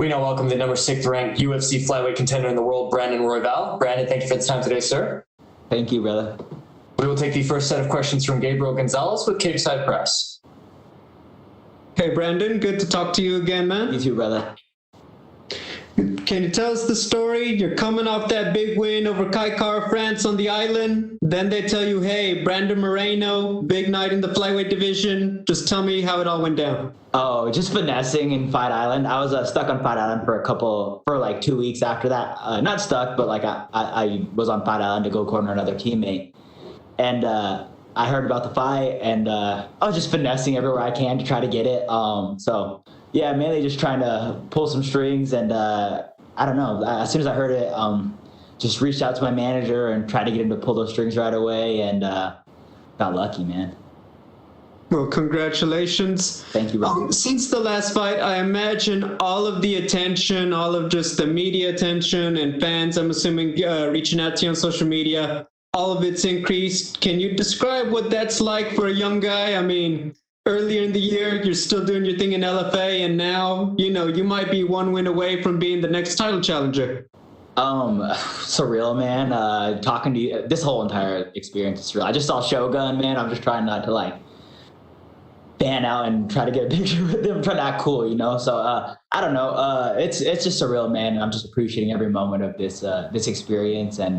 We now welcome the number 6th ranked UFC flyweight contender in the world, Brandon Royval. Brandon, thank you for the time today, sir. Thank you, brother. We will take the first set of questions from Gabriel Gonzalez with Cageside Press. Hey, Brandon, good to talk to you again, man. You too, brother. Can you tell us the story? You're coming off that big win over Kaikar France on the island. Then they tell you, hey, Brandon Moreno, big night in the flyweight division. Just tell me how it all went down. Oh, just finessing in Fight Island. I was stuck on Fight Island for like 2 weeks after that. Not stuck, but like I was on Fight Island to go corner another teammate. And I heard about the fight, and I was just finessing everywhere I can to try to get it. So yeah, mainly just trying to pull some strings, and I don't know. As soon as I heard it, just reached out to my manager and tried to get him to pull those strings right away, and got lucky, man. Well, congratulations. Thank you, Rob. Since the last fight, I imagine all of the attention, all of just the media attention and fans, I'm assuming, reaching out to you on social media, all of it's increased. Can you describe what that's like for a young guy? I mean, earlier in the year, you're still doing your thing in LFA, and now, you might be one win away from being the next title challenger. Surreal, man. Talking to you, this whole entire experience is surreal. I just saw Shogun, man. I'm just trying not to fan out and try to get a picture with them, try to act cool, So I don't know. It's just surreal, man. I'm just appreciating every moment of this experience and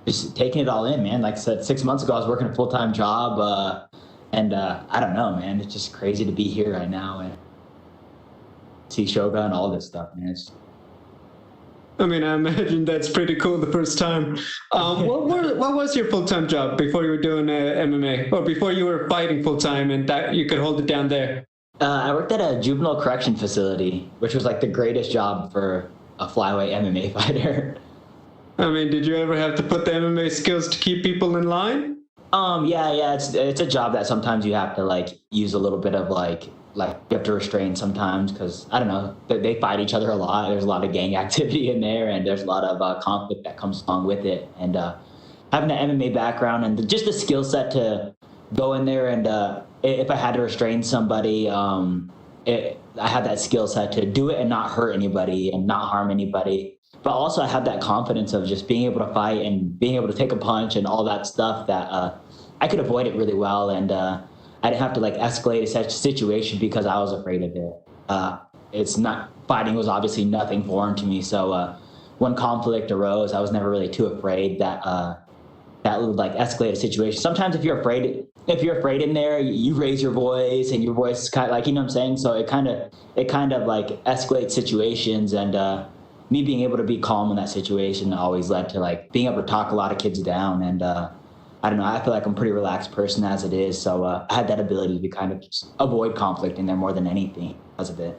just taking it all in, man. Like I said, 6 months ago, I was working a full-time job, and I don't know, man. It's just crazy to be here right now and see Shogun, all this stuff, man. I imagine that's pretty cool the first time. What was your full-time job before you were doing MMA, or before you were fighting full-time and that you could hold it down there? I worked at a juvenile correction facility, which was like the greatest job for a flyweight MMA fighter. Did you ever have to put the MMA skills to keep people in line? Yeah. It's a job that sometimes you have to use a little bit of you have to restrain sometimes because I don't know, they fight each other a lot. There's a lot of gang activity in there, and there's a lot of conflict that comes along with it. And having an MMA background and just the skill set to go in there and if I had to restrain somebody, I had that skill set to do it and not hurt anybody and not harm anybody. But also I had that confidence of just being able to fight and being able to take a punch and all that stuff that I could avoid it really well. And I didn't have to escalate such a situation because I was afraid of it. Fighting was obviously nothing foreign to me. So when conflict arose, I was never really too afraid that would escalate a situation. Sometimes if you're afraid in there, you raise your voice and your voice is kind of you know what I'm saying? So it kind of escalates situations, and me being able to be calm in that situation always led to being able to talk a lot of kids down. And I don't know, I feel like I'm a pretty relaxed person as it is. So I had that ability to kind of just avoid conflict in there more than anything because of it.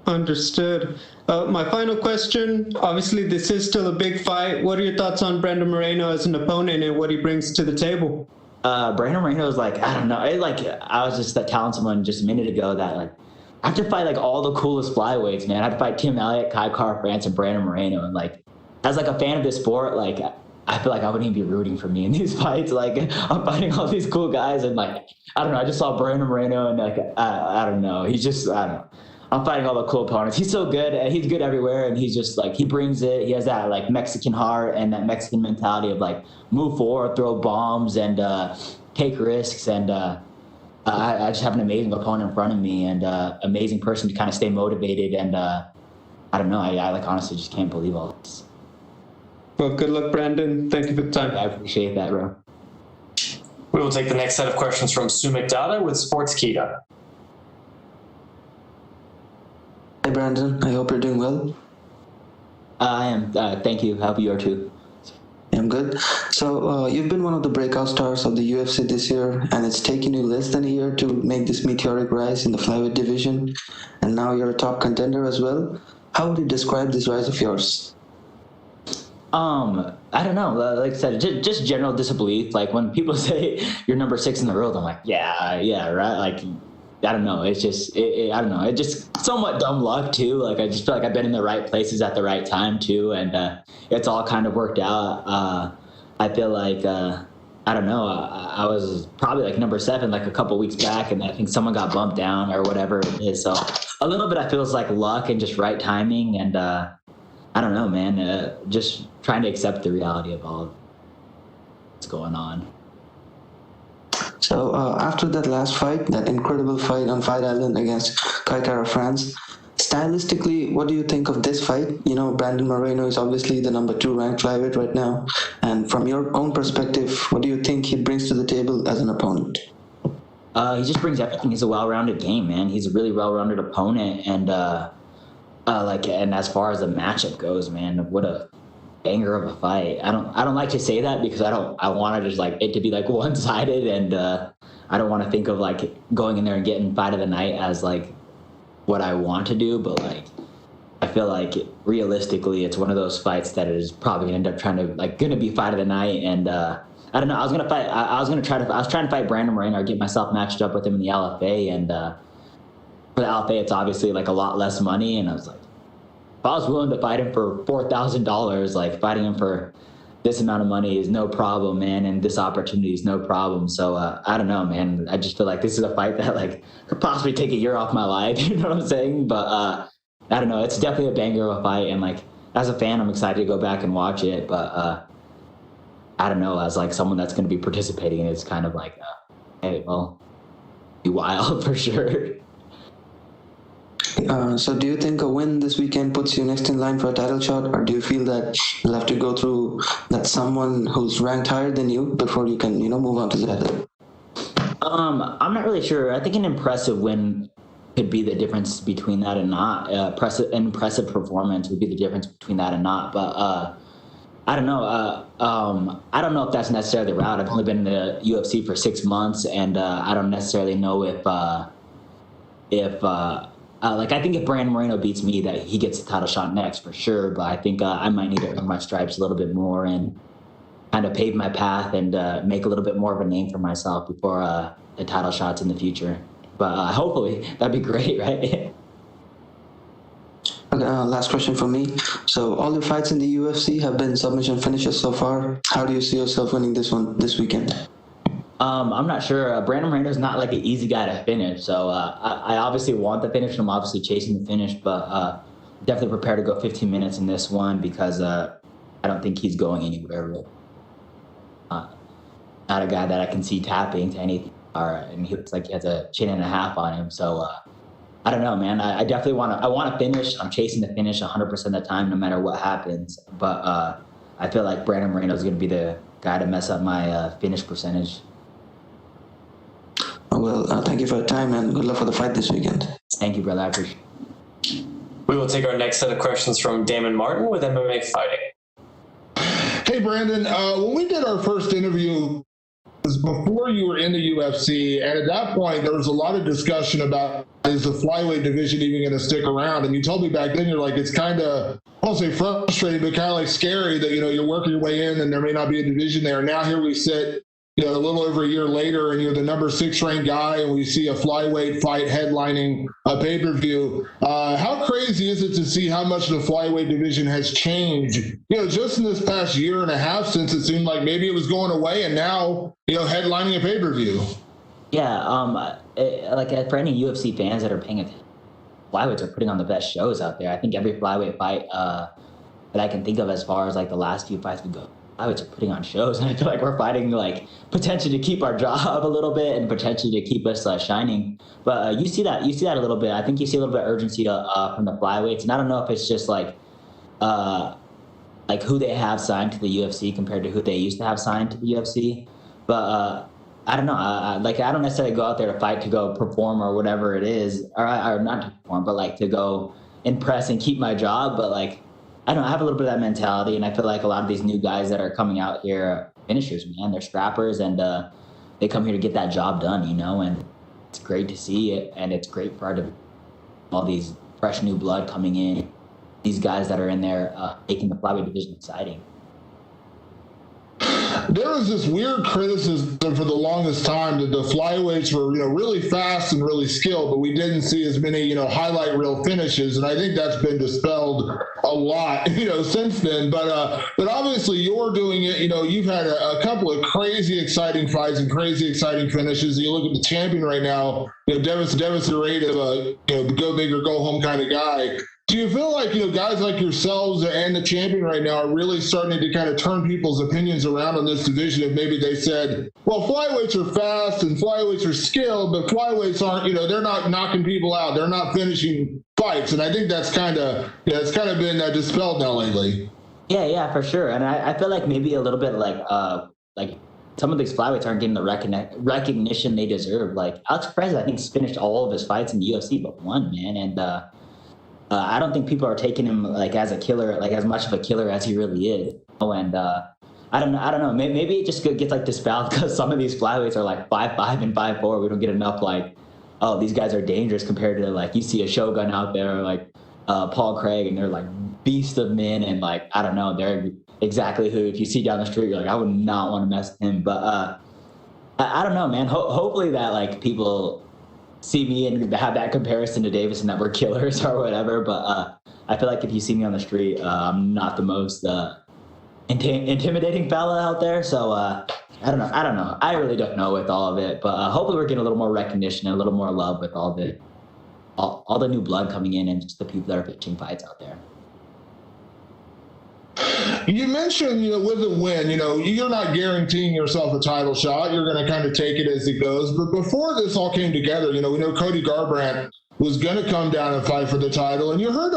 Understood. My final question, obviously this is still a big fight. What are your thoughts on Brandon Moreno as an opponent and what he brings to the table? Brandon Moreno is I don't know. I was just telling someone just a minute ago that I have to fight all the coolest flyweights, man. I have to fight Tim Elliott, Kaikar France, and Brandon Moreno. And as a fan of this sport, I feel like I wouldn't even be rooting for me in these fights. I'm fighting all these cool guys, and I don't know. I just saw Brandon Moreno, and I don't know. He's just I don't know. I'm fighting all the cool opponents. He's so good. He's good everywhere, and he's just he brings it. He has that Mexican heart and that Mexican mentality of move forward, throw bombs, and take risks. And I just have an amazing opponent in front of me, and amazing person to kind of stay motivated. And I don't know. I honestly just can't believe all this. Well, good luck, Brandon. Thank you for the time. I appreciate that, bro. We will take the next set of questions from Sumit Dada with Sportskeeda. Hi, Brandon. I hope you're doing well. I am. Thank you. I hope you are too. I'm good. So you've been one of the breakout stars of the UFC this year, and it's taken you less than a year to make this meteoric rise in the flyweight division, and now you're a top contender as well. How would you describe this rise of yours? I don't know. Like I said, just general disbelief. When people say you're number 6 in the world, I'm like, yeah, right. I don't know. It's just, I don't know. It's just somewhat dumb luck too. I just feel like I've been in the right places at the right time too. And it's all kind of worked out. I feel like, I don't know. I was probably number 7, a couple weeks back. And I think someone got bumped down or whatever it is. So a little bit, I feels like luck and just right timing. And I don't know, man, just trying to accept the reality of all of what's going on. So after that last fight, that incredible fight on Fight Island against Kaitara France, stylistically, what do you think of this fight? You know, Brandon Moreno is obviously the number 2 ranked flyweight right now. And from your own perspective, what do you think he brings to the table as an opponent? He just brings everything. He's a well-rounded game, man. He's a really well-rounded opponent. And and as far as the matchup goes, man, what a banger of a fight. I don't like to say that because I want to just like it to be like one-sided, and I don't want to think of like going in there and getting fight of the night as like what I want to do, but like I feel like realistically it's one of those fights that is probably gonna end up gonna be fight of the night. And I don't know, I was trying to fight Brandon Moreno or get myself matched up with him in the LFA, and for the LFA it's obviously like a lot less money, and I was like, if I was willing to fight him for $4,000, like fighting him for this amount of money is no problem, man, and this opportunity is no problem. So I don't know, man. I just feel like this is a fight that like could possibly take a year off my life. You know what I'm saying? But I don't know. It's definitely a banger of a fight, and like as a fan, I'm excited to go back and watch it. But I don't know. As like someone that's going to be participating, it's kind of like, hey, well, be wild for sure. So do you think a win this weekend puts you next in line for a title shot, or do you feel that you'll have to go through that someone who's ranked higher than you before you can, move on to the other? I'm not really sure. I think an impressive win could be the difference between that and not. Impressive performance would be the difference between that and not. But I don't know. I don't know if that's necessarily the route. I've only been in the UFC for 6 months, and I don't necessarily know if I think if Brandon Moreno beats me, that he gets a title shot next for sure. But I think I might need to earn my stripes a little bit more and kind of pave my path and make a little bit more of a name for myself before the title shots in the future. But hopefully that'd be great, right? Last question for me. So all your fights in the UFC have been submission finishes so far. How do you see yourself winning this one this weekend? I'm not sure. Brandon Moreno is not like an easy guy to finish, so I obviously want the finish, and I'm obviously chasing the finish, but definitely prepared to go 15 minutes in this one because I don't think he's going anywhere really. Not a guy that I can see tapping to anything, and he looks like he has a chin and a half on him, so I don't know, man. I definitely want to finish. I'm chasing the finish 100% of the time, no matter what happens, but I feel like Brandon Moreno is going to be the guy to mess up my finish percentage. Well, thank you for your time, and good luck for the fight this weekend. Thank you, brother. I appreciate it. We will take our next set of questions from Damon Martin with MMA Fighting. Hey, Brandon. When we did our first interview, it was before you were in the UFC, and at that point, there was a lot of discussion about, is the flyweight division even going to stick around? And you told me back then, you're like, it's kind of, I won't say frustrating, but kind of like scary that, you're working your way in and there may not be a division there. Now here we sit, a little over a year later, and you're the number 6 ranked guy, and we see a flyweight fight headlining a pay-per-view. How crazy is it to see how much the flyweight division has changed, just in this past year and a half, since it seemed like maybe it was going away, and now, headlining a pay-per-view? Yeah, for any UFC fans that are paying attention, flyweights are putting on the best shows out there. I think every flyweight fight that I can think of as far as like the last few fights we go, flyweights are putting on shows, and I feel like we're fighting like potentially to keep our job a little bit and potentially to keep us shining. But you see that a little bit. I think you see a little bit of urgency from the flyweights, and I don't know if it's just like who they have signed to the UFC compared to who they used to have signed to the UFC. But I don't know. I don't necessarily go out there to fight to go perform or whatever it is, or not to perform, but like to go impress and keep my job. But like, I don't know, I have a little bit of that mentality, and I feel like a lot of these new guys that are coming out here are finishers, man. They're scrappers, and they come here to get that job done, and it's great to see it, and it's great for all these fresh new blood coming in, these guys that are in there making the flyweight division exciting. There was this weird criticism for the longest time that the flyweights were, really fast and really skilled, but we didn't see as many, highlight reel finishes. And I think that's been dispelled a lot, since then. But obviously you're doing it. You've had a couple of crazy exciting fights and crazy exciting finishes. You look at the champion right now, demonstrative, go big or go home kind of guy. Do you feel like, guys like yourselves and the champion right now are really starting to kind of turn people's opinions around on this division? If maybe they said, well, flyweights are fast and flyweights are skilled, but flyweights aren't, they're not knocking people out. They're not finishing fights. And I think that's kind of been dispelled now lately. Yeah, for sure. And I feel like maybe a little bit like some of these flyweights aren't getting the recognition they deserve. Like Alex Perez, I think, finished all of his fights in the UFC but one, man. And I don't think people are taking him like as a killer, like as much of a killer as he really is. And I don't know. Maybe it just gets like dispelled because some of these flyweights are like 5'5" and 5'4". We don't get enough like, oh, these guys are dangerous compared to like you see a Shogun out there or like Paul Craig, and they're like beast of men, and like I don't know, they're exactly who if you see down the street you're like, I would not want to mess with him. But I don't know, man. Hopefully that like people see me and have that comparison to Davis and that we're killers or whatever. But I feel like if you see me on the street, I'm not the most intimidating fella out there. So I don't know. I really don't know with all of it. But hopefully we're getting a little more recognition and a little more love with all the new blood coming in and just the people that are pitching fights out there. You mentioned, with a win, you're not guaranteeing yourself a title shot. You're going to kind of take it as it goes. But before this all came together, we know Cody Garbrandt was going to come down and fight for the title. And you heard,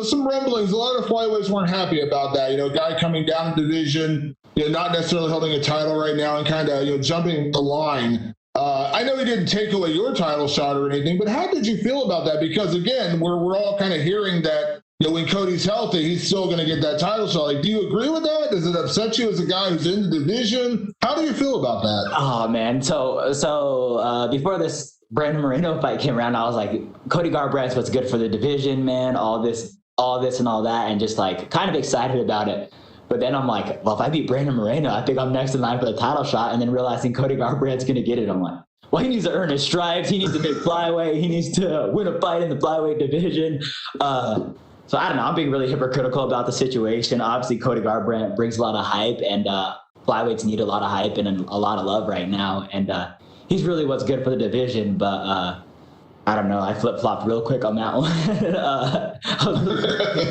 some rumblings. A lot of flyweights weren't happy about that. Guy coming down the division, not necessarily holding a title right now and kind of, jumping the line. I know he didn't take away your title shot or anything, but how did you feel about that? Because again, we're all kind of hearing that, when Cody's healthy, he's still going to get that title shot. Like, do you agree with that? Does it upset you as a guy who's in the division? How do you feel about that? Oh man, so before this Brandon Moreno fight came around, I was like, Cody Garbrandt's what's good for the division, man. All this and all that, and just like kind of excited about it. But then I'm like, well, if I beat Brandon Moreno, I think I'm next in line for the title shot. And then realizing Cody Garbrandt's going to get it, I'm like, well, he needs to earn his stripes. He needs to make flyweight. He needs to win a fight in the flyweight division. So I don't know. I'm being really hypocritical about the situation. Obviously, Cody Garbrandt brings a lot of hype, and flyweights need a lot of hype and a lot of love right now. And he's really what's good for the division. But I don't know. I flip-flopped real quick on that one.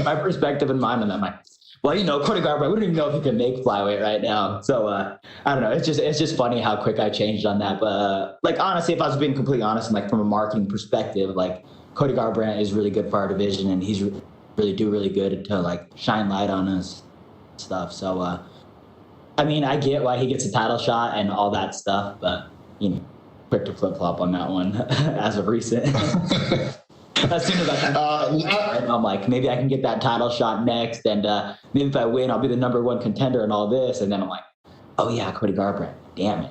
My perspective in mind on that. Well, Cody Garbrandt, we don't even know if he can make flyweight right now. So I don't know. It's just funny how quick I changed on that. But like honestly, if I was being completely honest, and like from a marketing perspective, like Cody Garbrandt is really good for our division, and he's really good to like shine light on us stuff. So I mean, I get why he gets a title shot and all that stuff, but quick to flip flop on that one as of recent. As soon as I can, I'm like, maybe I can get that title shot next, and maybe if I win, I'll be the number one contender and all this. And then I'm like, oh yeah, Cody Garbrandt, damn it.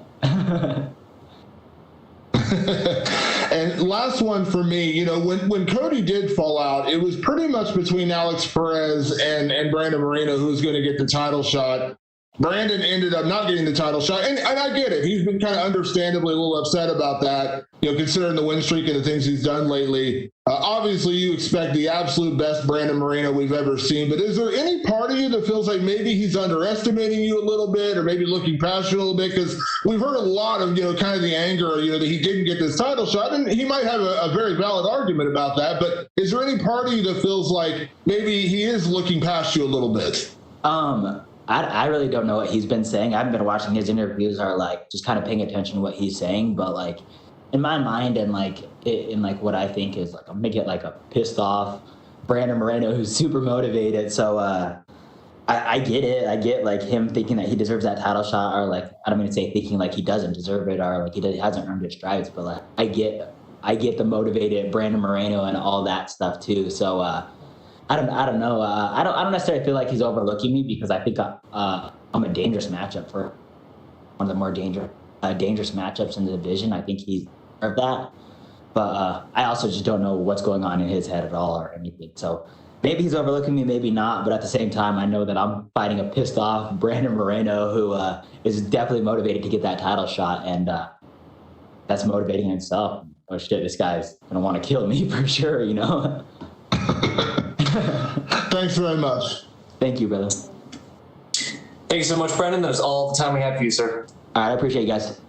And last one for me, when Cody did fall out, it was pretty much between Alex Perez and Brandon Moreno who's going to get the title shot. Brandon ended up not getting the title shot, and I get it. He's been kind of understandably a little upset about that, considering the win streak and the things he's done lately. Obviously, you expect the absolute best Brandon Moreno we've ever seen, but is there any part of you that feels like maybe he's underestimating you a little bit, or maybe looking past you a little bit? Because we've heard a lot of, kind of the anger, that he didn't get this title shot, and he might have a very valid argument about that, but is there any part of you that feels like maybe he is looking past you a little bit? I really don't know what he's been saying. I haven't been watching his interviews or like just kind of paying attention to what he's saying. But like in my mind and like in like what I think is like I'm gonna get like a pissed off Brandon Moreno who's super motivated. So I get it. I get like him thinking that he deserves that title shot, or like I don't mean to say thinking like he doesn't deserve it or like he hasn't earned his stripes. But like I get the motivated Brandon Moreno and all that stuff too. So I don't know. I don't necessarily feel like he's overlooking me because I think I'm a dangerous matchup for one of the more dangerous matchups in the division. I think he's deserved that, but I also just don't know what's going on in his head at all or anything. So maybe he's overlooking me, maybe not. But at the same time, I know that I'm fighting a pissed off Brandon Moreno who is definitely motivated to get that title shot, and that's motivating in itself. Oh shit, this guy's gonna want to kill me for sure, Thanks very much. Thank you, brother. Thank you so much, Brandon. That's all the time we have for you, sir. All right, I appreciate you guys.